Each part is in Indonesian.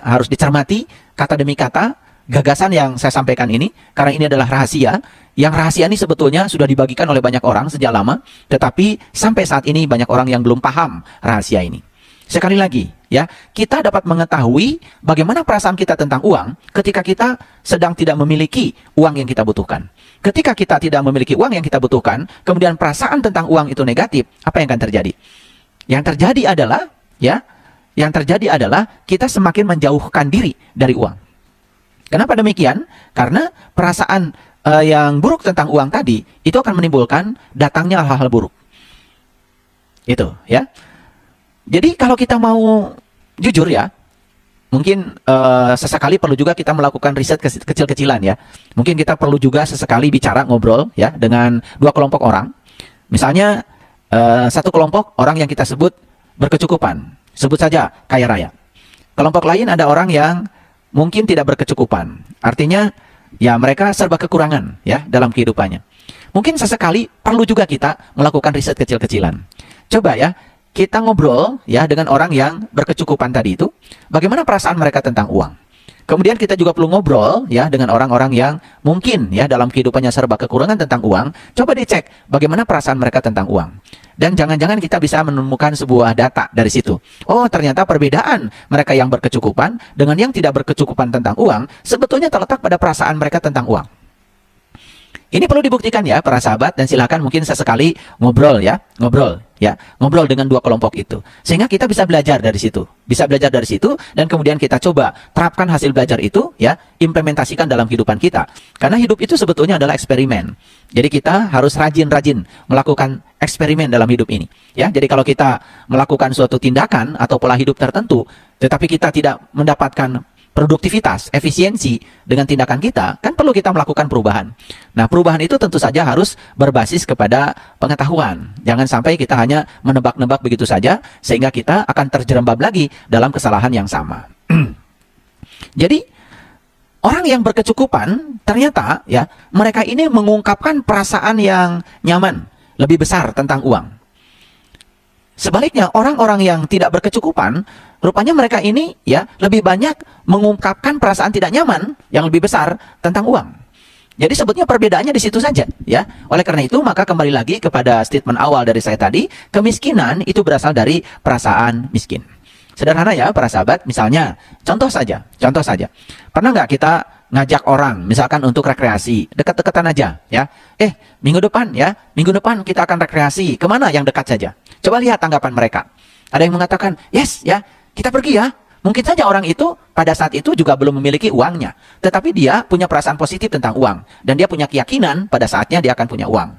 harus dicermati kata demi kata gagasan yang saya sampaikan ini, karena ini adalah rahasia. Yang rahasia ini sebetulnya sudah dibagikan oleh banyak orang sejak lama, tetapi sampai saat ini banyak orang yang belum paham rahasia ini. Sekali lagi, ya, kita dapat mengetahui bagaimana perasaan kita tentang uang ketika kita sedang tidak memiliki uang yang kita butuhkan. Ketika kita tidak memiliki uang yang kita butuhkan, kemudian perasaan tentang uang itu negatif, apa yang akan terjadi? Yang terjadi adalah, ya, yang terjadi adalah kita semakin menjauhkan diri dari uang. Kenapa demikian? Karena perasaan yang buruk tentang uang tadi itu akan menimbulkan datangnya hal-hal buruk. Itu, ya. Jadi kalau kita mau jujur ya, mungkin sesekali perlu juga kita melakukan riset kecil-kecilan ya. Mungkin kita perlu juga sesekali bicara, ngobrol ya dengan dua kelompok orang. Misalnya satu kelompok orang yang kita sebut berkecukupan, sebut saja kaya raya. Kelompok lain ada orang yang mungkin tidak berkecukupan. Artinya ya mereka serba kekurangan ya dalam kehidupannya. Mungkin sesekali perlu juga kita melakukan riset kecil-kecilan. Coba ya, kita ngobrol ya dengan orang yang berkecukupan tadi itu, bagaimana perasaan mereka tentang uang. Kemudian kita juga perlu ngobrol ya dengan orang-orang yang mungkin ya dalam kehidupannya serba kekurangan tentang uang. Coba dicek bagaimana perasaan mereka tentang uang. Dan jangan-jangan kita bisa menemukan sebuah data dari situ. Oh, ternyata perbedaan mereka yang berkecukupan dengan yang tidak berkecukupan tentang uang sebetulnya terletak pada perasaan mereka tentang uang. Ini perlu dibuktikan ya para sahabat, dan silakan mungkin sesekali ngobrol dengan dua kelompok itu. Sehingga kita bisa belajar dari situ. Bisa belajar dari situ dan kemudian kita coba terapkan hasil belajar itu ya, implementasikan dalam kehidupan kita. Karena hidup itu sebetulnya adalah eksperimen. Jadi kita harus rajin-rajin melakukan eksperimen dalam hidup ini. Ya, jadi kalau kita melakukan suatu tindakan atau pola hidup tertentu, tetapi kita tidak mendapatkan produktivitas, efisiensi dengan tindakan kita, kan perlu kita melakukan perubahan. Nah, perubahan itu tentu saja harus berbasis kepada pengetahuan. Jangan sampai kita hanya menebak-nebak begitu saja, sehingga kita akan terjerembab lagi dalam kesalahan yang sama. Jadi, orang yang berkecukupan, ternyata ya, mereka ini mengungkapkan perasaan yang nyaman, lebih besar tentang uang. Sebaliknya, orang-orang yang tidak berkecukupan, rupanya mereka ini ya lebih banyak mengungkapkan perasaan tidak nyaman yang lebih besar tentang uang. Jadi sebetulnya perbedaannya di situ saja ya. Oleh karena itu maka kembali lagi kepada statement awal dari saya tadi, kemiskinan itu berasal dari perasaan miskin. Sederhana ya para sahabat, misalnya contoh saja. Pernah nggak kita ngajak orang misalkan untuk rekreasi, dekat-dekatan aja ya. Minggu depan kita akan rekreasi, kemana yang dekat saja. Coba lihat tanggapan mereka. Ada yang mengatakan, yes ya, kita pergi ya. Mungkin saja orang itu pada saat itu juga belum memiliki uangnya, tetapi dia punya perasaan positif tentang uang, dan dia punya keyakinan pada saatnya dia akan punya uang.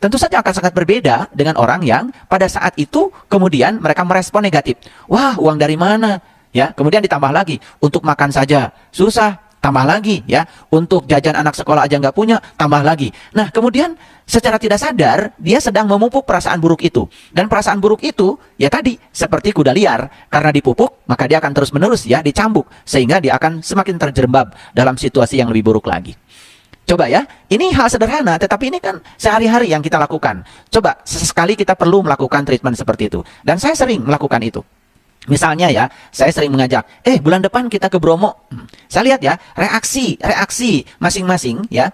Tentu saja akan sangat berbeda dengan orang yang pada saat itu kemudian mereka merespon negatif. Wah, uang dari mana? Ya, kemudian ditambah lagi, untuk makan saja susah, tambah lagi ya, untuk jajan anak sekolah aja nggak punya, tambah lagi. Nah, kemudian secara tidak sadar dia sedang memupuk perasaan buruk itu. Dan perasaan buruk itu ya tadi seperti kuda liar, karena dipupuk maka dia akan terus-menerus ya dicambuk, sehingga dia akan semakin terjerembab dalam situasi yang lebih buruk lagi. Coba ya, ini hal sederhana, tetapi ini kan sehari-hari yang kita lakukan. Coba sesekali kita perlu melakukan treatment seperti itu. Dan saya sering melakukan itu. Misalnya ya, saya sering mengajak, bulan depan kita ke Bromo. Saya lihat ya, reaksi masing-masing ya,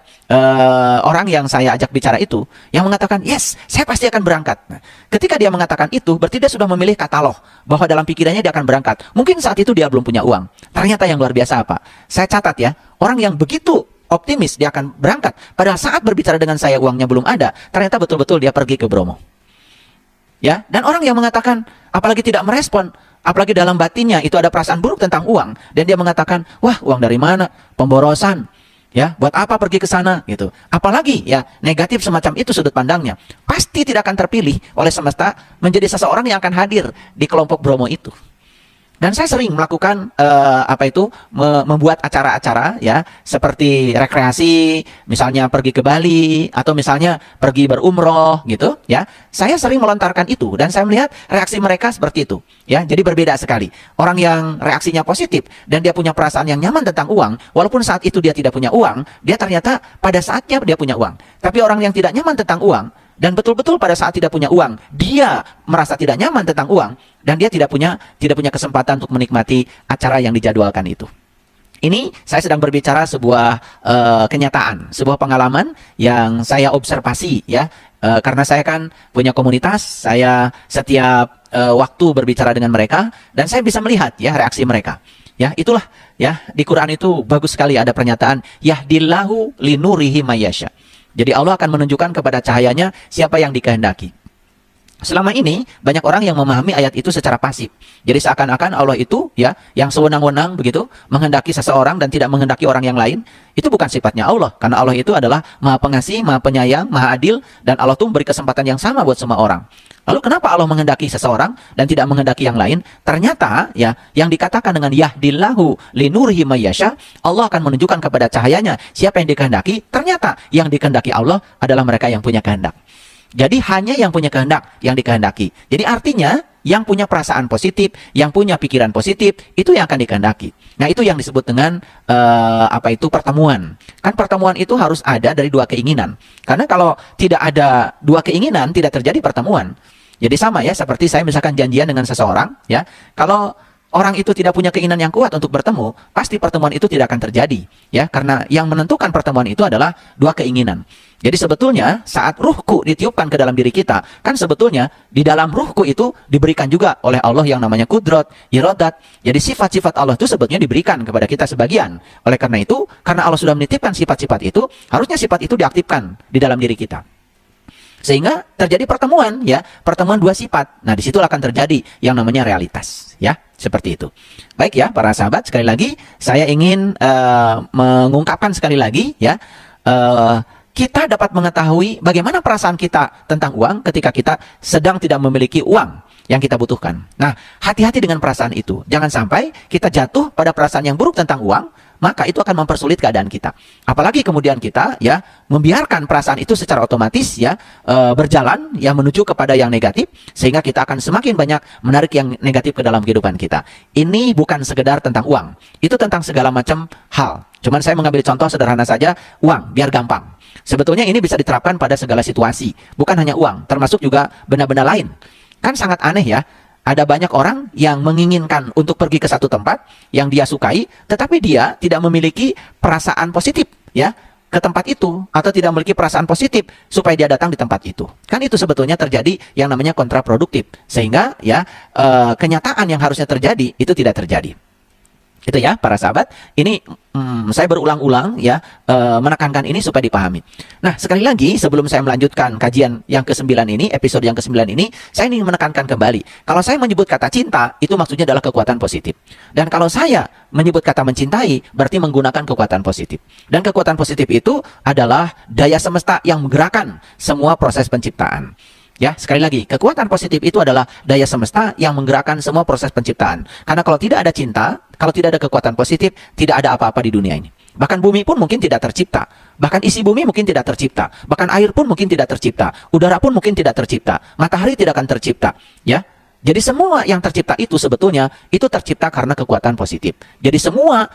orang yang saya ajak bicara itu, yang mengatakan, yes, saya pasti akan berangkat. Nah, ketika dia mengatakan itu, berarti dia sudah memilih katalog, bahwa dalam pikirannya dia akan berangkat. Mungkin saat itu dia belum punya uang. Ternyata yang luar biasa apa? Saya catat ya, orang yang begitu optimis dia akan berangkat, padahal saat berbicara dengan saya uangnya belum ada, ternyata betul-betul dia pergi ke Bromo. Ya, dan orang yang mengatakan, apalagi tidak merespon, apalagi dalam batinnya itu ada perasaan buruk tentang uang, dan dia mengatakan, wah, uang dari mana? Pemborosan. Ya, buat apa pergi ke sana gitu. Apalagi ya negatif semacam itu sudut pandangnya, pasti tidak akan terpilih oleh semesta menjadi seseorang yang akan hadir di kelompok Bromo itu. Dan saya sering melakukan membuat acara-acara ya, seperti rekreasi, misalnya pergi ke Bali atau misalnya pergi berumroh gitu ya. Saya sering melontarkan itu dan saya melihat reaksi mereka seperti itu ya. Jadi berbeda sekali. Orang yang reaksinya positif dan dia punya perasaan yang nyaman tentang uang, walaupun saat itu dia tidak punya uang, dia ternyata pada saatnya dia punya uang. Tapi orang yang tidak nyaman tentang uang, dan betul-betul pada saat tidak punya uang, dia merasa tidak nyaman tentang uang, dan dia tidak punya kesempatan untuk menikmati acara yang dijadwalkan itu. Ini saya sedang berbicara sebuah kenyataan, sebuah pengalaman yang saya observasi ya. Karena saya kan punya komunitas, saya setiap waktu berbicara dengan mereka dan saya bisa melihat ya reaksi mereka. Ya, itulah ya di Quran itu bagus sekali ada pernyataan yahdillahu linurihi mayyasha. Jadi Allah akan menunjukkan kepada cahayanya siapa yang dikehendaki. Selama ini banyak orang yang memahami ayat itu secara pasif. Jadi seakan-akan Allah itu ya yang sewenang-wenang begitu menghendaki seseorang dan tidak menghendaki orang yang lain. Itu bukan sifatnya Allah, karena Allah itu adalah Maha Pengasih, Maha Penyayang, Maha Adil, dan Allah tuh memberi kesempatan yang sama buat semua orang. Lalu kenapa Allah menghendaki seseorang dan tidak menghendaki yang lain? Ternyata ya yang dikatakan dengan yahdillahu linurihi mayyasha, Allah akan menunjukkan kepada cahayanya siapa yang dikehendaki. Ternyata yang dikehendaki Allah adalah mereka yang punya kehendak. Jadi hanya yang punya kehendak yang dikehendaki. Jadi artinya yang punya perasaan positif, yang punya pikiran positif, itu yang akan dikehendaki. Nah itu yang disebut dengan pertemuan. Kan pertemuan itu harus ada dari dua keinginan. Karena kalau tidak ada dua keinginan, tidak terjadi pertemuan. Jadi sama ya, seperti saya misalkan janjian dengan seseorang, ya. Kalau orang itu tidak punya keinginan yang kuat untuk bertemu, pasti pertemuan itu tidak akan terjadi, ya. Karena yang menentukan pertemuan itu adalah dua keinginan. Jadi sebetulnya saat ruhku ditiupkan ke dalam diri kita, kan sebetulnya di dalam ruhku itu diberikan juga oleh Allah yang namanya kudrat, iradat. Jadi sifat-sifat Allah itu sebetulnya diberikan kepada kita sebagian. Oleh karena itu, karena Allah sudah menitipkan sifat-sifat itu, harusnya sifat itu diaktifkan di dalam diri kita. Sehingga terjadi pertemuan, ya, pertemuan dua sifat. Nah, disitulah akan terjadi yang namanya realitas, ya, seperti itu. Baik ya, para sahabat, sekali lagi saya ingin mengungkapkan sekali lagi, ya, kita dapat mengetahui bagaimana perasaan kita tentang uang ketika kita sedang tidak memiliki uang yang kita butuhkan. Nah, hati-hati dengan perasaan itu. Jangan sampai kita jatuh pada perasaan yang buruk tentang uang, maka itu akan mempersulit keadaan kita. Apalagi kemudian kita ya membiarkan perasaan itu secara otomatis ya berjalan ya menuju kepada yang negatif, sehingga kita akan semakin banyak menarik yang negatif ke dalam kehidupan kita. Ini bukan sekedar tentang uang, itu tentang segala macam hal. Cuman saya mengambil contoh sederhana saja, uang, biar gampang. Sebetulnya ini bisa diterapkan pada segala situasi, bukan hanya uang, termasuk juga benda-benda lain. Kan sangat aneh ya, ada banyak orang yang menginginkan untuk pergi ke satu tempat yang dia sukai, tetapi dia tidak memiliki perasaan positif ya ke tempat itu, atau tidak memiliki perasaan positif supaya dia datang di tempat itu. Kan itu sebetulnya terjadi yang namanya kontraproduktif, sehingga ya kenyataan yang harusnya terjadi itu tidak terjadi. Itu ya para sahabat, ini saya berulang-ulang ya menekankan ini supaya dipahami. Nah, sekali lagi sebelum saya melanjutkan kajian yang ke-9 ini, episode yang ke-9 ini, saya ingin menekankan kembali. Kalau saya menyebut kata cinta, itu maksudnya adalah kekuatan positif. Dan kalau saya menyebut kata mencintai, berarti menggunakan kekuatan positif. Dan kekuatan positif itu adalah daya semesta yang menggerakkan semua proses penciptaan. Ya, sekali lagi, kekuatan positif itu adalah daya semesta yang menggerakkan semua proses penciptaan. Karena kalau tidak ada cinta, kalau tidak ada kekuatan positif, tidak ada apa-apa di dunia ini. Bahkan bumi pun mungkin tidak tercipta. Bahkan isi bumi mungkin tidak tercipta. Bahkan air pun mungkin tidak tercipta. Udara pun mungkin tidak tercipta. Matahari tidak akan tercipta. Ya, jadi semua yang tercipta itu sebetulnya itu tercipta karena kekuatan positif. Jadi semua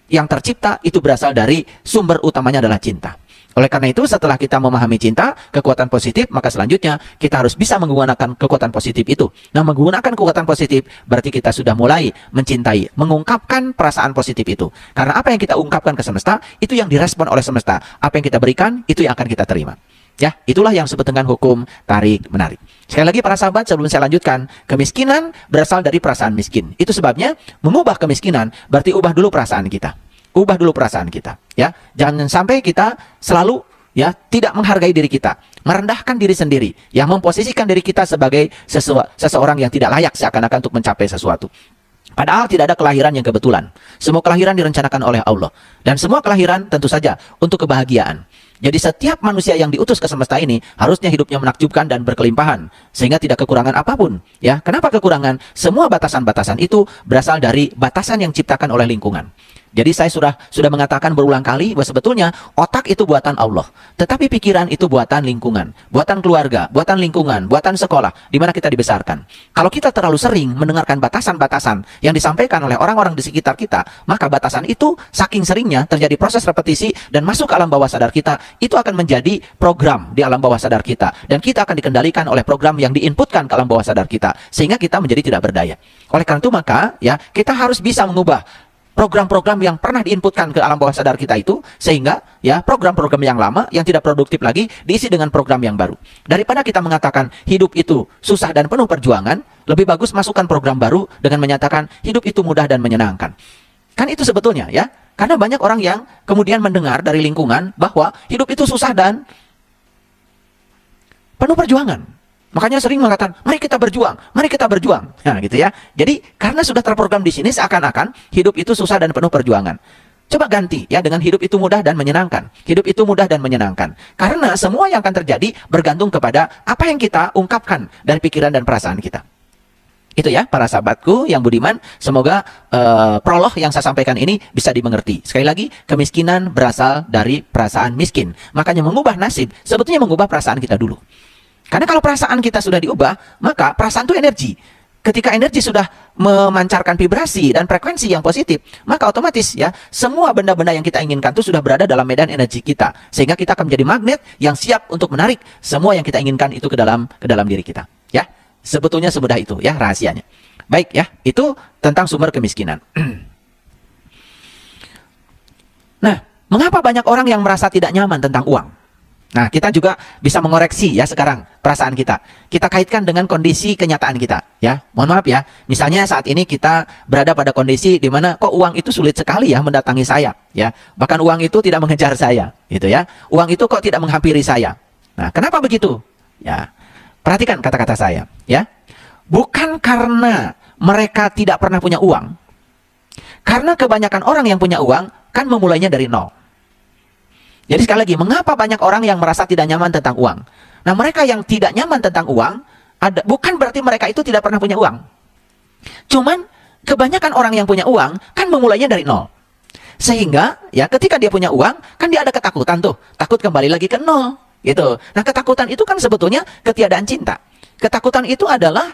yang tercipta itu berasal dari sumber utamanya adalah cinta. Oleh karena itu, setelah kita memahami cinta, kekuatan positif, maka selanjutnya kita harus bisa menggunakan kekuatan positif itu. Nah, menggunakan kekuatan positif berarti kita sudah mulai mencintai, mengungkapkan perasaan positif itu. Karena apa yang kita ungkapkan ke semesta, itu yang direspon oleh semesta. Apa yang kita berikan, itu yang akan kita terima. Ya, itulah yang disebut dengan hukum tarik-menarik. Sekali lagi para sahabat, sebelum saya lanjutkan, kemiskinan berasal dari perasaan miskin. Itu sebabnya mengubah kemiskinan berarti ubah dulu perasaan kita. Ubah dulu perasaan kita, ya. Jangan sampai kita selalu ya tidak menghargai diri kita, merendahkan diri sendiri, yang memposisikan diri kita sebagai seseorang yang tidak layak seakan-akan untuk mencapai sesuatu. Padahal tidak ada kelahiran yang kebetulan. Semua kelahiran direncanakan oleh Allah, dan semua kelahiran tentu saja untuk kebahagiaan. Jadi setiap manusia yang diutus ke semesta ini harusnya hidupnya menakjubkan dan berkelimpahan, sehingga tidak kekurangan apapun. Ya, kenapa kekurangan? Semua batasan-batasan itu berasal dari batasan yang diciptakan oleh lingkungan. Jadi saya sudah mengatakan berulang kali bahwa sebetulnya otak itu buatan Allah, tetapi pikiran itu buatan lingkungan, buatan keluarga, buatan lingkungan, buatan sekolah di mana kita dibesarkan. Kalau kita terlalu sering mendengarkan batasan-batasan yang disampaikan oleh orang-orang di sekitar kita, maka batasan itu saking seringnya terjadi proses repetisi dan masuk ke alam bawah sadar kita, itu akan menjadi program di alam bawah sadar kita, dan kita akan dikendalikan oleh program yang diinputkan ke alam bawah sadar kita, sehingga kita menjadi tidak berdaya. Oleh karena itu maka ya kita harus bisa mengubah program-program yang pernah diinputkan ke alam bawah sadar kita itu, sehingga ya program-program yang lama yang tidak produktif lagi diisi dengan program yang baru. Daripada kita mengatakan hidup itu susah dan penuh perjuangan, lebih bagus masukkan program baru dengan menyatakan hidup itu mudah dan menyenangkan. Kan itu sebetulnya ya, karena banyak orang yang kemudian mendengar dari lingkungan bahwa hidup itu susah dan penuh perjuangan. Makanya sering mengatakan, mari kita berjuang, mari kita berjuang. Nah, gitu ya. Jadi, karena sudah terprogram di sini, seakan-akan hidup itu susah dan penuh perjuangan. Coba ganti ya dengan hidup itu mudah dan menyenangkan. Hidup itu mudah dan menyenangkan. Karena semua yang akan terjadi bergantung kepada apa yang kita ungkapkan dari pikiran dan perasaan kita. Itu ya, para sahabatku yang budiman. Semoga prolog yang saya sampaikan ini bisa dimengerti. Sekali lagi, kemiskinan berasal dari perasaan miskin. Makanya mengubah nasib, sebetulnya mengubah perasaan kita dulu. Karena kalau perasaan kita sudah diubah, maka perasaan itu energi. Ketika energi sudah memancarkan vibrasi dan frekuensi yang positif, maka otomatis ya, semua benda-benda yang kita inginkan itu sudah berada dalam medan energi kita. Sehingga kita akan menjadi magnet yang siap untuk menarik semua yang kita inginkan itu ke dalam diri kita. Ya, sebetulnya semudah itu ya rahasianya. Baik ya, itu tentang sumber kemiskinan. Nah, mengapa banyak orang yang merasa tidak nyaman tentang uang? Nah, kita juga bisa mengoreksi ya sekarang perasaan kita. Kita kaitkan dengan kondisi kenyataan kita, ya. Mohon maaf ya. Misalnya saat ini kita berada pada kondisi di mana kok uang itu sulit sekali ya mendatangi saya, ya. Bahkan uang itu tidak mengejar saya, gitu ya. Uang itu kok tidak menghampiri saya. Nah, kenapa begitu? Ya. Perhatikan kata-kata saya, ya. Bukan karena mereka tidak pernah punya uang. Karena kebanyakan orang yang punya uang kan memulainya dari nol. Jadi sekali lagi, mengapa banyak orang yang merasa tidak nyaman tentang uang? Nah, mereka yang tidak nyaman tentang uang, bukan berarti mereka itu tidak pernah punya uang. Cuman, kebanyakan orang yang punya uang, kan memulainya dari nol. Sehingga, ya ketika dia punya uang, kan dia ada ketakutan tuh. Takut kembali lagi ke nol. Gitu. Nah, ketakutan itu kan sebetulnya ketiadaan cinta. Ketakutan itu adalah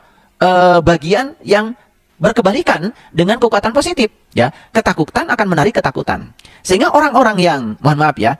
bagian yang berkebalikan dengan kekuatan positif. Ya, ketakutan akan menarik ketakutan. Sehingga orang-orang yang, mohon maaf ya,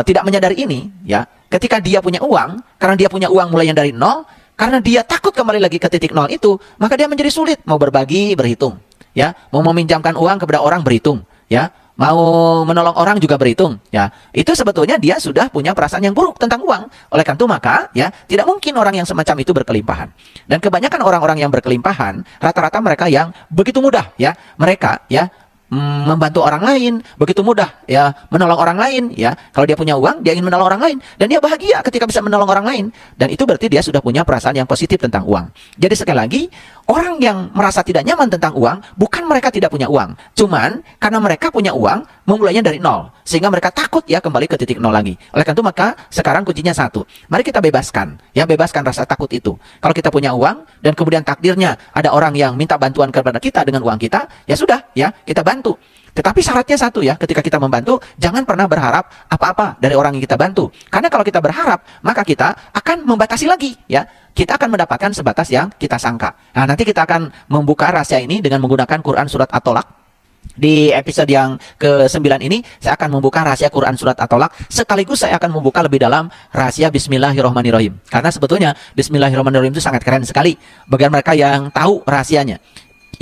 tidak menyadari ini, ya, ketika dia punya uang, karena dia punya uang mulainya dari nol, karena dia takut kembali lagi ke titik nol itu, maka dia menjadi sulit mau berbagi, berhitung, ya, mau meminjamkan uang kepada orang, berhitung, ya, mau menolong orang juga berhitung, ya. Itu sebetulnya dia sudah punya perasaan yang buruk tentang uang. Oleh karena itu maka, ya, tidak mungkin orang yang semacam itu berkelimpahan. Dan kebanyakan orang-orang yang berkelimpahan, rata-rata mereka yang begitu mudah, ya, mereka, ya, membantu orang lain, begitu mudah ya menolong orang lain ya. Kalau dia punya uang, dia ingin menolong orang lain dan dia bahagia ketika bisa menolong orang lain. Dan itu berarti dia sudah punya perasaan yang positif tentang uang. Jadi sekali lagi, orang yang merasa tidak nyaman tentang uang, bukan mereka tidak punya uang. Cuman karena mereka punya uang, memulainya dari nol. Sehingga mereka takut ya kembali ke titik nol lagi. Oleh karena itu maka sekarang kuncinya satu. Mari kita bebaskan, ya bebaskan rasa takut itu. Kalau kita punya uang dan kemudian takdirnya ada orang yang minta bantuan kepada kita dengan uang kita, ya sudah ya kita bantu. Tetapi syaratnya satu ya, ketika kita membantu, jangan pernah berharap apa-apa dari orang yang kita bantu. Karena kalau kita berharap, maka kita akan membatasi lagi ya. Kita akan mendapatkan sebatas yang kita sangka. Nah, nanti kita akan membuka rahasia ini dengan menggunakan Quran Surat At-Tolak. Di episode yang ke-9 ini, saya akan membuka rahasia Quran Surat At-Tolak. Sekaligus saya akan membuka lebih dalam rahasia Bismillahirrahmanirrahim. Karena sebetulnya Bismillahirrahmanirrahim itu sangat keren sekali. Bagi mereka yang tahu rahasianya,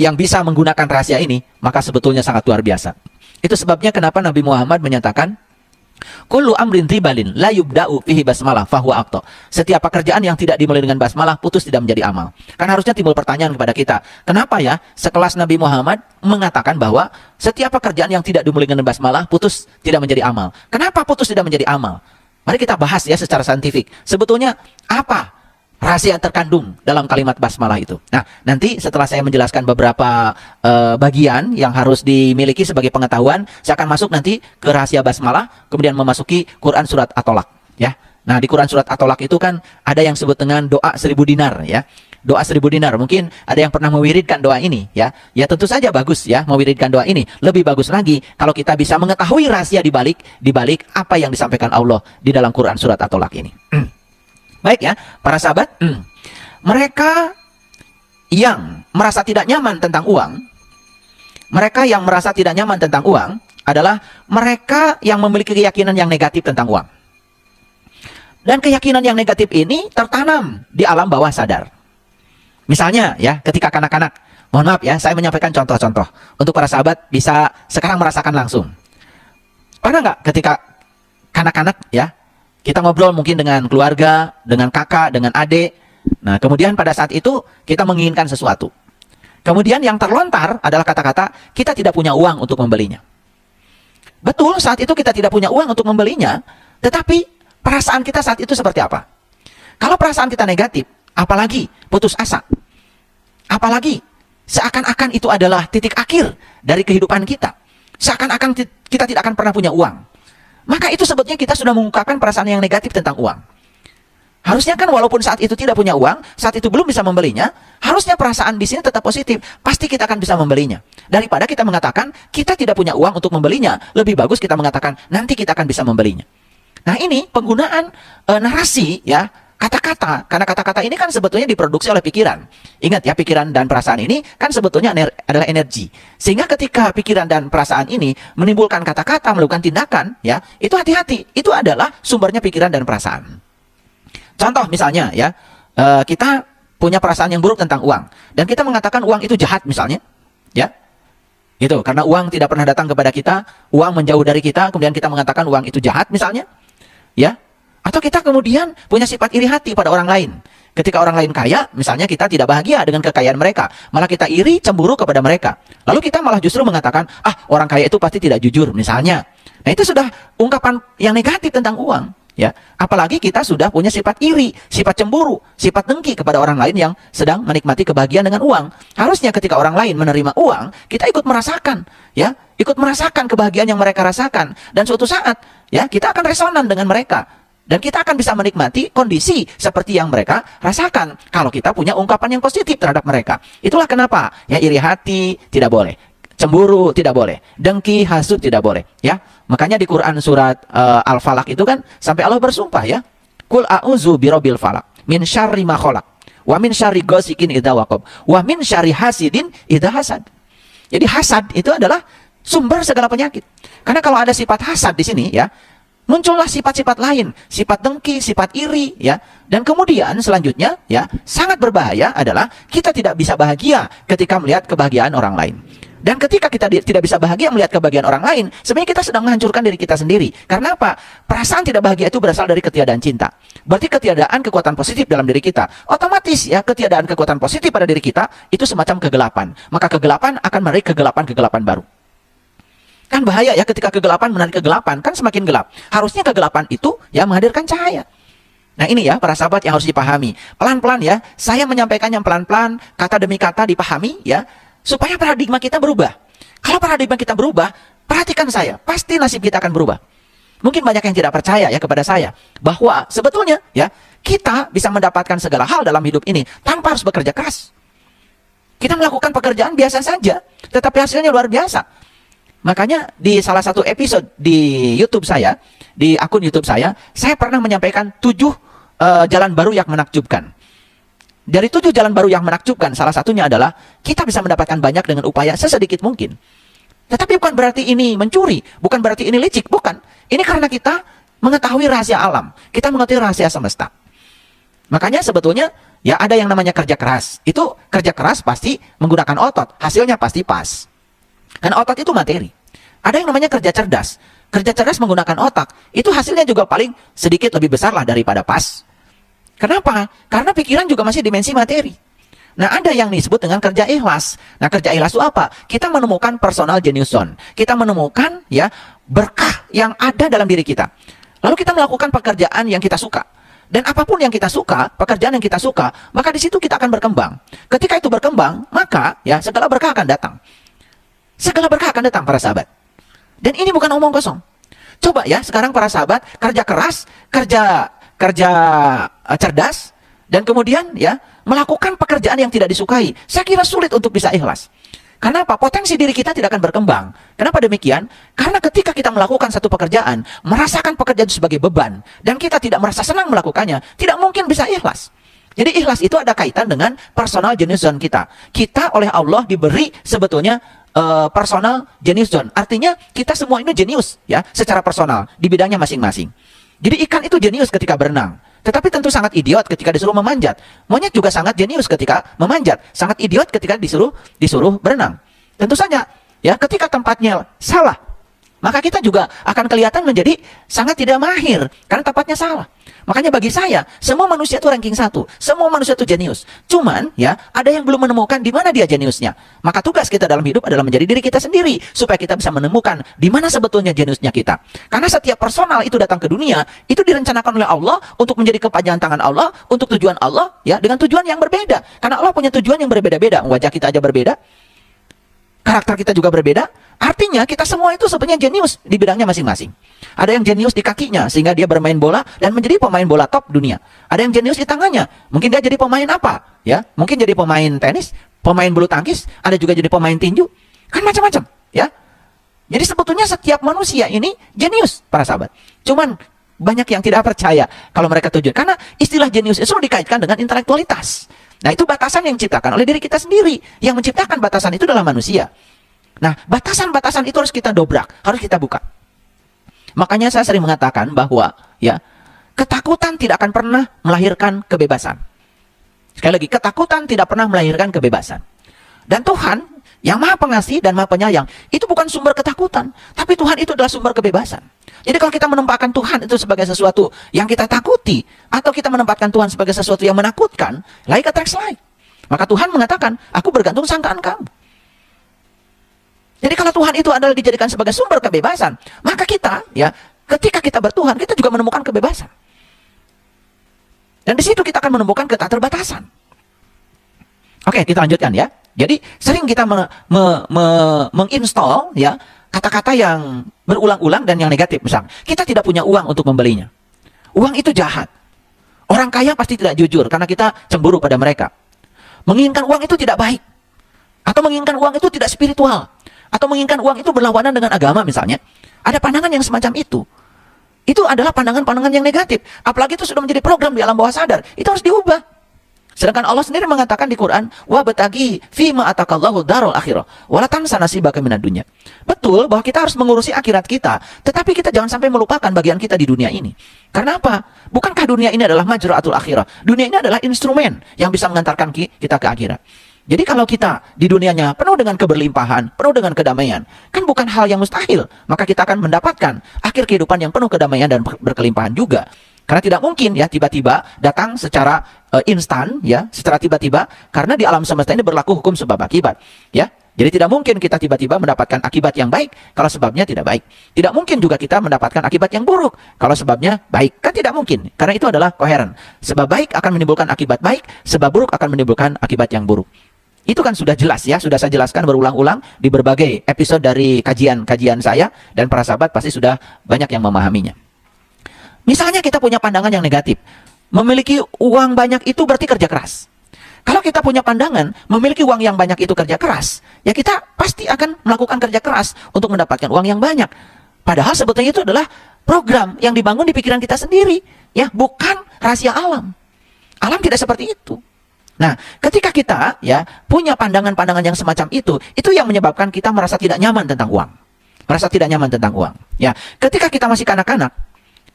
yang bisa menggunakan rahasia ini, maka sebetulnya sangat luar biasa. Itu sebabnya kenapa Nabi Muhammad menyatakan, kullu amrin ribalin la yubda'u fihi basmalah fahuwa aqta. Setiap pekerjaan yang tidak dimulai dengan basmalah putus tidak menjadi amal. Kan harusnya timbul pertanyaan kepada kita, kenapa ya sekelas Nabi Muhammad mengatakan bahwa setiap pekerjaan yang tidak dimulai dengan basmalah putus tidak menjadi amal? Kenapa putus tidak menjadi amal? Mari kita bahas ya secara saintifik. Sebetulnya apa rahasia yang terkandung dalam kalimat basmalah itu? Nah, nanti setelah saya menjelaskan beberapa bagian yang harus dimiliki sebagai pengetahuan, saya akan masuk nanti ke rahasia basmalah, kemudian memasuki Quran Surat At-Tolak. Ya. Nah, di Quran Surat At-Tolak itu kan ada yang disebut dengan doa 1000 dinar. Ya. doa 1000 dinar. Mungkin ada yang pernah mewiridkan doa ini ya. Ya tentu saja bagus ya mewiridkan doa ini. Lebih bagus lagi kalau kita bisa mengetahui rahasia di balik apa yang disampaikan Allah di dalam Quran surat At-Tolak ini. Baik ya, para sahabat, mereka yang merasa tidak nyaman tentang uang, adalah mereka yang memiliki keyakinan yang negatif tentang uang. Dan keyakinan yang negatif ini tertanam di alam bawah sadar. Misalnya ya, ketika kanak-kanak, mohon maaf ya, saya menyampaikan contoh-contoh untuk para sahabat bisa sekarang merasakan langsung. Pernah nggak ketika kanak-kanak ya, kita ngobrol mungkin dengan keluarga, dengan kakak, dengan adik. Nah, kemudian pada saat itu kita menginginkan sesuatu. Kemudian yang terlontar adalah kata-kata, kita tidak punya uang untuk membelinya. Betul, saat itu kita tidak punya uang untuk membelinya, tetapi perasaan kita saat itu seperti apa? Kalau perasaan kita negatif, apalagi putus asa, apalagi seakan-akan itu adalah titik akhir dari kehidupan kita, seakan-akan kita tidak akan pernah punya uang, maka itu sebetulnya kita sudah mengungkapkan perasaan yang negatif tentang uang. Harusnya kan walaupun saat itu tidak punya uang, saat itu belum bisa membelinya, harusnya perasaan di sini tetap positif. Pasti kita akan bisa membelinya. Daripada kita mengatakan kita tidak punya uang untuk membelinya, lebih bagus kita mengatakan nanti kita akan bisa membelinya. Nah ini penggunaan narasi ya, kata-kata, karena kata-kata ini kan sebetulnya diproduksi oleh pikiran. Ingat ya, pikiran dan perasaan ini kan sebetulnya adalah energi. Sehingga ketika pikiran dan perasaan ini menimbulkan kata-kata, melakukan tindakan, ya itu hati-hati. Itu adalah sumbernya pikiran dan perasaan. Contoh misalnya ya, kita punya perasaan yang buruk tentang uang. Dan kita mengatakan uang itu jahat misalnya. Ya, itu karena uang tidak pernah datang kepada kita, uang menjauh dari kita, kemudian kita mengatakan uang itu jahat misalnya. Ya, atau kita kemudian punya sifat iri hati pada orang lain. Ketika orang lain kaya, misalnya kita tidak bahagia dengan kekayaan mereka, malah kita iri, cemburu kepada mereka. Lalu kita malah justru mengatakan, orang kaya itu pasti tidak jujur, misalnya. Nah itu sudah ungkapan yang negatif tentang uang. Ya, apalagi kita sudah punya sifat iri, sifat cemburu, sifat dengki kepada orang lain yang sedang menikmati kebahagiaan dengan uang. Harusnya ketika orang lain menerima uang, kita ikut merasakan, ya, ikut merasakan kebahagiaan yang mereka rasakan. Dan suatu saat, ya, kita akan resonan dengan mereka. Dan kita akan bisa menikmati kondisi seperti yang mereka rasakan kalau kita punya ungkapan yang positif terhadap mereka. Itulah kenapa ya iri hati tidak boleh, cemburu tidak boleh, dengki, hasud tidak boleh. Ya, makanya di Quran surat Al-Falaq itu kan sampai Allah bersumpah ya, Qul a'udzu birabbil falaq min syarri ma khalaq wa min syarri ghasiqin idza waqab wa min syarri hasidin idza hasad. Jadi hasad itu adalah sumber segala penyakit. Karena kalau ada sifat hasad di sini ya, muncullah sifat-sifat lain, sifat dengki, sifat iri, ya. Dan kemudian selanjutnya, ya, sangat berbahaya adalah kita tidak bisa bahagia ketika melihat kebahagiaan orang lain. Dan ketika kita tidak bisa bahagia melihat kebahagiaan orang lain, sebenarnya kita sedang menghancurkan diri kita sendiri. Karena apa? Perasaan tidak bahagia itu berasal dari ketiadaan cinta. Berarti ketiadaan kekuatan positif dalam diri kita. Otomatis ya, ketiadaan kekuatan positif pada diri kita itu semacam kegelapan. Maka kegelapan akan menarik kegelapan-kegelapan baru. Kan bahaya ya ketika kegelapan menarik kegelapan, kan semakin gelap. Harusnya kegelapan itu ya menghadirkan cahaya. Nah ini ya para sahabat yang harus dipahami. Pelan-pelan ya, saya menyampaikannya pelan-pelan, kata demi kata dipahami ya, supaya paradigma kita berubah. Kalau paradigma kita berubah, perhatikan saya, pasti nasib kita akan berubah. Mungkin banyak yang tidak percaya ya kepada saya, bahwa sebetulnya ya, kita bisa mendapatkan segala hal dalam hidup ini tanpa harus bekerja keras. Kita melakukan pekerjaan biasa saja, tetapi hasilnya luar biasa. Makanya di salah satu episode di YouTube saya, di akun YouTube saya pernah menyampaikan 7 jalan baru yang menakjubkan. Dari 7 jalan baru yang menakjubkan, salah satunya adalah kita bisa mendapatkan banyak dengan upaya sesedikit mungkin. Tetapi bukan berarti ini mencuri, bukan berarti ini licik, bukan. Ini karena kita mengetahui rahasia alam, kita mengetahui rahasia semesta. Makanya sebetulnya ya ada yang namanya kerja keras. Itu kerja keras pasti menggunakan otot, hasilnya pasti pas. Karena otak itu materi. Ada yang namanya kerja cerdas. Kerja cerdas menggunakan otak. Itu hasilnya juga paling sedikit lebih besar lah daripada pas. Kenapa? Karena pikiran juga masih dimensi materi. Nah ada yang disebut dengan kerja ikhlas. Nah kerja ikhlas itu apa? Kita menemukan personal genius zone. Kita menemukan ya berkah yang ada dalam diri kita. Lalu kita melakukan pekerjaan yang kita suka. Dan apapun yang kita suka, pekerjaan yang kita suka, maka di situ kita akan berkembang. Ketika itu berkembang, maka ya segala berkah akan datang. Segala berkah akan datang para sahabat. Dan ini bukan omong kosong. Coba ya sekarang para sahabat kerja keras, kerja cerdas, dan kemudian ya melakukan pekerjaan yang tidak disukai, saya kira sulit untuk bisa ikhlas. Karena apa? Potensi diri kita tidak akan berkembang. Kenapa demikian? Karena ketika kita melakukan satu pekerjaan, merasakan pekerjaan itu sebagai beban, dan kita tidak merasa senang melakukannya, tidak mungkin bisa ikhlas. Jadi ikhlas itu ada kaitan dengan personal genius zone kita. Kita oleh Allah diberi sebetulnya personal genius zone. Artinya kita semua ini jenius ya, secara personal di bidangnya masing-masing. Jadi ikan itu jenius ketika berenang. Tetapi tentu sangat idiot ketika disuruh memanjat. Monyet juga sangat jenius ketika memanjat. Sangat idiot ketika disuruh berenang. Tentu saja ya, ketika tempatnya salah, maka kita juga akan kelihatan menjadi sangat tidak mahir karena tempatnya salah. Makanya bagi saya, semua manusia itu ranking 1. Semua manusia itu jenius. Cuman ya, ada yang belum menemukan di mana dia jeniusnya. Maka tugas kita dalam hidup adalah menjadi diri kita sendiri supaya kita bisa menemukan di mana sebetulnya jeniusnya kita. Karena setiap personal itu datang ke dunia, itu direncanakan oleh Allah untuk menjadi kepanjangan tangan Allah, untuk tujuan Allah ya, dengan tujuan yang berbeda. Karena Allah punya tujuan yang berbeda-beda. Wajah kita aja berbeda, karakter kita juga berbeda. Artinya kita semua itu sebenarnya jenius di bidangnya masing-masing. Ada yang jenius di kakinya sehingga dia bermain bola dan menjadi pemain bola top dunia. Ada yang jenius di tangannya, mungkin dia jadi pemain apa? Ya, mungkin jadi pemain tenis, pemain bulu tangkis, ada juga jadi pemain tinju. Kan macam-macam, ya. Jadi sebetulnya setiap manusia ini jenius, para sahabat. Cuman banyak yang tidak percaya kalau mereka tujuan. Karena istilah jenius itu selalu dikaitkan dengan intelektualitas. Nah, itu batasan yang diciptakan oleh diri kita sendiri. Yang menciptakan batasan itu adalah manusia. Nah, batasan-batasan itu harus kita dobrak, harus kita buka. Makanya saya sering mengatakan bahwa ya, ketakutan tidak akan pernah melahirkan kebebasan. Sekali lagi, ketakutan tidak pernah melahirkan kebebasan. Dan Tuhan yang Maha Pengasih dan Maha Penyayang itu bukan sumber ketakutan, tapi Tuhan itu adalah sumber kebebasan. Jadi kalau kita menempatkan Tuhan itu sebagai sesuatu yang kita takuti, atau kita menempatkan Tuhan sebagai sesuatu yang menakutkan, like attracts like. Maka Tuhan mengatakan, aku bergantung sangkaan kamu. Jadi kalau Tuhan itu adalah dijadikan sebagai sumber kebebasan, maka kita, ya, ketika kita bertuhan, kita juga menemukan kebebasan. Dan di situ kita akan menemukan keterbatasan. Oke, kita lanjutkan ya. Jadi sering kita menginstall ya kata-kata yang berulang-ulang dan yang negatif. Misal, kita tidak punya uang untuk membelinya. Uang itu jahat. Orang kaya pasti tidak jujur karena kita cemburu pada mereka. Menginginkan uang itu tidak baik. Atau menginginkan uang itu tidak spiritual. Atau menginginkan uang itu berlawanan dengan agama misalnya. Ada pandangan yang semacam itu. Itu adalah pandangan-pandangan yang negatif. Apalagi itu sudah menjadi program di alam bawah sadar. Itu harus diubah. Sedangkan Allah sendiri mengatakan di Quran, wa batagi fima atakallahu darul akhirah wala tansa nasibaka minad dunya. Betul bahwa kita harus mengurusi akhirat kita, tetapi kita jangan sampai melupakan bagian kita di dunia ini. Karena apa? Bukankah dunia ini adalah majra'atul akhirah? Dunia ini adalah instrumen yang bisa mengantarkan kita ke akhirat. Jadi kalau kita di dunianya penuh dengan keberlimpahan, penuh dengan kedamaian, kan bukan hal yang mustahil. Maka kita akan mendapatkan akhir kehidupan yang penuh kedamaian dan berkelimpahan juga. Karena tidak mungkin ya tiba-tiba datang secara instan ya, secara tiba-tiba, karena di alam semesta ini berlaku hukum sebab akibat, ya. Jadi tidak mungkin kita tiba-tiba mendapatkan akibat yang baik kalau sebabnya tidak baik. Tidak mungkin juga kita mendapatkan akibat yang buruk kalau sebabnya baik. Kan tidak mungkin. Karena itu adalah koheren. Sebab baik akan menimbulkan akibat baik, sebab buruk akan menimbulkan akibat yang buruk. Itu kan sudah jelas ya, sudah saya jelaskan berulang-ulang di berbagai episode dari kajian-kajian saya, dan para sahabat pasti sudah banyak yang memahaminya. Misalnya kita punya pandangan yang negatif. Memiliki uang banyak itu berarti kerja keras. Kalau kita punya pandangan, memiliki uang yang banyak itu kerja keras, ya kita pasti akan melakukan kerja keras untuk mendapatkan uang yang banyak. Padahal sebetulnya itu adalah program yang dibangun di pikiran kita sendiri, ya, bukan rahasia alam. Alam tidak seperti itu. Nah, ketika kita ya punya pandangan-pandangan yang semacam itu yang menyebabkan kita merasa tidak nyaman tentang uang. Merasa tidak nyaman tentang uang. Ya, ketika kita masih kanak-kanak,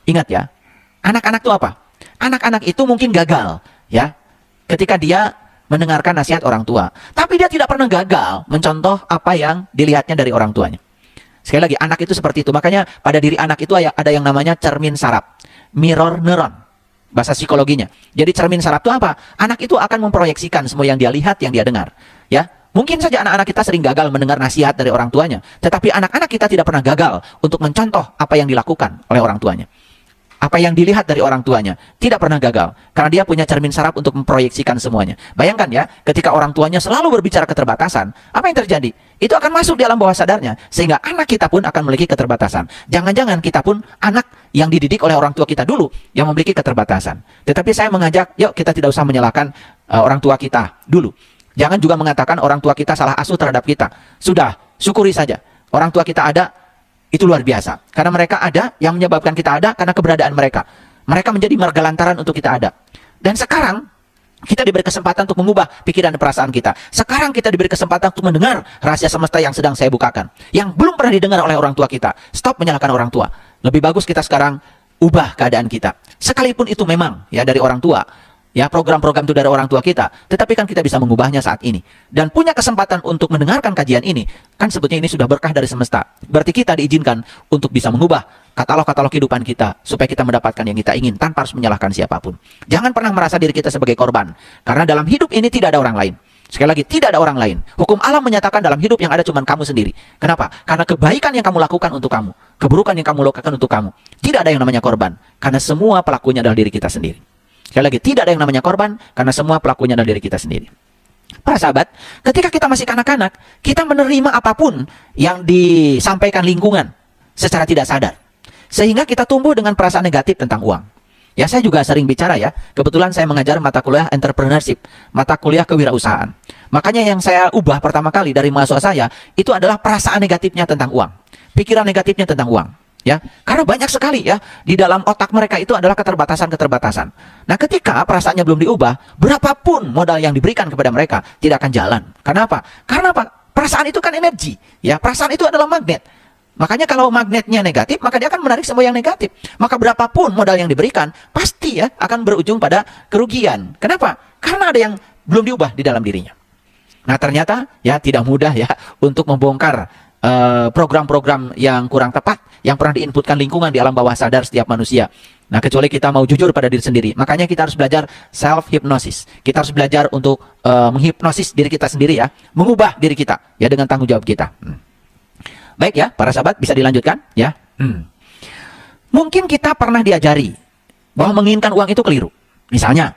ingat ya, anak-anak itu apa? Anak-anak itu mungkin gagal, ya, ketika dia mendengarkan nasihat orang tua. Tapi dia tidak pernah gagal mencontoh apa yang dilihatnya dari orang tuanya. Sekali lagi, anak itu seperti itu. Makanya pada diri anak itu ada yang namanya cermin saraf, mirror neuron. Bahasa psikologinya. Jadi cermin saraf itu apa? Anak itu akan memproyeksikan semua yang dia lihat, yang dia dengar. Ya, mungkin saja anak-anak kita sering gagal mendengar nasihat dari orang tuanya, tetapi anak-anak kita tidak pernah gagal untuk mencontoh apa yang dilakukan oleh orang tuanya. Apa yang dilihat dari orang tuanya tidak pernah gagal, karena dia punya cermin saraf untuk memproyeksikan semuanya. Bayangkan ya, ketika orang tuanya selalu berbicara keterbatasan, apa yang terjadi? itu akan masuk di alam bawah sadarnya, sehingga anak kita pun akan memiliki keterbatasan. Jangan-jangan kita pun anak yang dididik oleh orang tua kita dulu yang memiliki keterbatasan. Tetapi saya mengajak, yuk kita tidak usah menyalahkan orang tua kita dulu. Jangan juga mengatakan orang tua kita salah asuh terhadap kita. Sudah, syukuri saja. Orang tua kita ada, itu luar biasa. Karena mereka ada, yang menyebabkan kita ada karena keberadaan mereka. Mereka menjadi marga lantaran untuk kita ada. Dan sekarang kita diberi kesempatan untuk mengubah pikiran dan perasaan kita. Sekarang kita diberi kesempatan untuk mendengar rahasia semesta yang sedang saya bukakan, yang belum pernah didengar oleh orang tua kita. Stop menyalahkan orang tua. Lebih bagus kita sekarang ubah keadaan kita. Sekalipun itu memang ya dari orang tua, ya program-program itu dari orang tua kita, tetapi kan kita bisa mengubahnya saat ini. Dan punya kesempatan untuk mendengarkan kajian ini, kan sebetulnya ini sudah berkah dari semesta. Berarti kita diizinkan untuk bisa mengubah katalog-katalog kehidupan kita, supaya kita mendapatkan yang kita ingin tanpa harus menyalahkan siapapun. Jangan pernah merasa diri kita sebagai korban, karena dalam hidup ini tidak ada orang lain. Sekali lagi, tidak ada orang lain. Hukum alam menyatakan dalam hidup yang ada cuma kamu sendiri. Kenapa? Karena kebaikan yang kamu lakukan untuk kamu, keburukan yang kamu lakukan untuk kamu. Tidak ada yang namanya korban, karena semua pelakunya adalah diri kita sendiri. Sekali lagi, tidak ada yang namanya korban, karena semua pelakunya adalah diri kita sendiri. Para sahabat, ketika kita masih kanak-kanak, kita menerima apapun yang disampaikan lingkungan secara tidak sadar. Sehingga kita tumbuh dengan perasaan negatif tentang uang. Ya, saya juga sering bicara ya. Kebetulan saya mengajar mata kuliah entrepreneurship, mata kuliah kewirausahaan. Makanya yang saya ubah pertama kali dari mahasiswa saya, itu adalah perasaan negatifnya tentang uang. Pikiran negatifnya tentang uang. Ya, karena banyak sekali ya, di dalam otak mereka itu adalah keterbatasan-keterbatasan. Nah, ketika perasaannya belum diubah, berapapun modal yang diberikan kepada mereka, tidak akan jalan. Kenapa? Karena apa? Perasaan itu kan energi. Ya, perasaan itu adalah magnet. Makanya kalau magnetnya negatif, maka dia akan menarik semua yang negatif. Maka berapapun modal yang diberikan, pasti ya akan berujung pada kerugian. Kenapa? Karena ada yang belum diubah di dalam dirinya. Nah, ternyata ya tidak mudah ya untuk membongkar program-program yang kurang tepat, yang pernah diinputkan lingkungan di alam bawah sadar setiap manusia. Nah, kecuali kita mau jujur pada diri sendiri. Makanya kita harus belajar self-hypnosis. Kita harus belajar untuk menghipnosis diri kita sendiri ya. Mengubah diri kita ya dengan tanggung jawab kita. Baik ya, para sahabat, bisa dilanjutkan ya. Mungkin kita pernah diajari bahwa menginginkan uang itu keliru. Misalnya,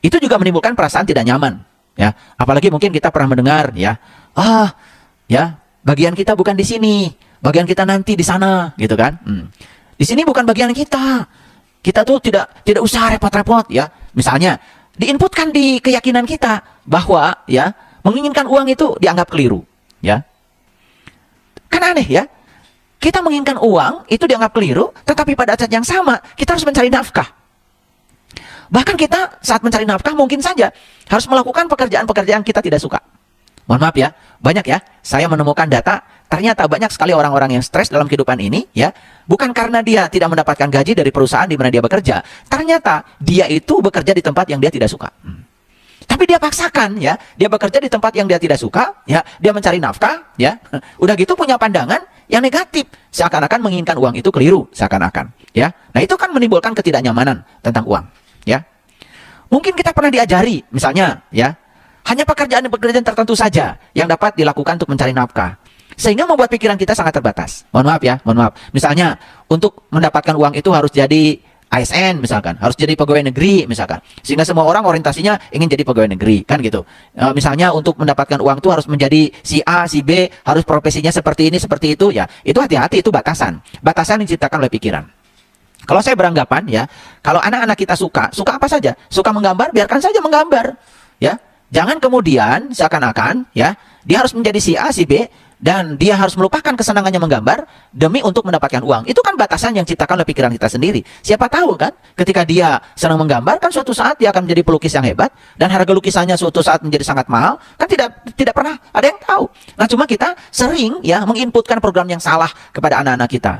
itu juga menimbulkan perasaan tidak nyaman ya. Apalagi mungkin kita pernah mendengar ya, ya, bagian kita bukan di sini, bagian kita nanti di sana, gitu kan. Di sini bukan bagian kita. Kita tuh tidak usah repot-repot ya. Misalnya, diinputkan di keyakinan kita bahwa ya, menginginkan uang itu dianggap keliru, ya. Kan aneh ya, kita menginginkan uang itu dianggap keliru, tetapi pada saat yang sama kita harus mencari nafkah. Bahkan kita saat mencari nafkah mungkin saja harus melakukan pekerjaan-pekerjaan kita tidak suka. Mohon maaf ya, banyak ya, saya menemukan data, ternyata banyak sekali orang-orang yang stres dalam kehidupan ini ya, bukan karena dia tidak mendapatkan gaji dari perusahaan di mana dia bekerja, ternyata dia itu bekerja di tempat yang dia tidak suka. Tapi dia paksakan ya, dia bekerja di tempat yang dia tidak suka, ya, dia mencari nafkah, ya, udah gitu punya pandangan yang negatif, seakan-akan menginginkan uang itu keliru, seakan-akan, ya. Nah, itu kan menimbulkan ketidaknyamanan tentang uang, ya. Mungkin kita pernah diajari, misalnya, ya, hanya pekerjaan-pekerjaan tertentu saja yang dapat dilakukan untuk mencari nafkah, sehingga membuat pikiran kita sangat terbatas. Mohon maaf ya, mohon maaf. Misalnya, untuk mendapatkan uang itu harus jadi ASN misalkan, harus jadi pegawai negeri misalkan, sehingga semua orang orientasinya ingin jadi pegawai negeri, kan gitu. Misalnya untuk mendapatkan uang itu harus menjadi si A, si B, harus profesinya seperti ini, seperti itu, ya. Itu hati-hati, itu batasan yang diciptakan oleh pikiran. Kalau saya beranggapan ya, kalau anak-anak kita suka apa saja, suka menggambar, biarkan saja menggambar, ya. Jangan kemudian seakan-akan ya, dia harus menjadi si A, si B, dan dia harus melupakan kesenangannya menggambar demi untuk mendapatkan uang. Itu kan batasan yang diciptakan oleh pikiran kita sendiri. Siapa tahu kan, ketika dia senang menggambar, kan suatu saat dia akan menjadi pelukis yang hebat, dan harga lukisannya suatu saat menjadi sangat mahal, kan tidak pernah ada yang tahu. Nah, cuma kita sering ya menginputkan program yang salah kepada anak-anak kita.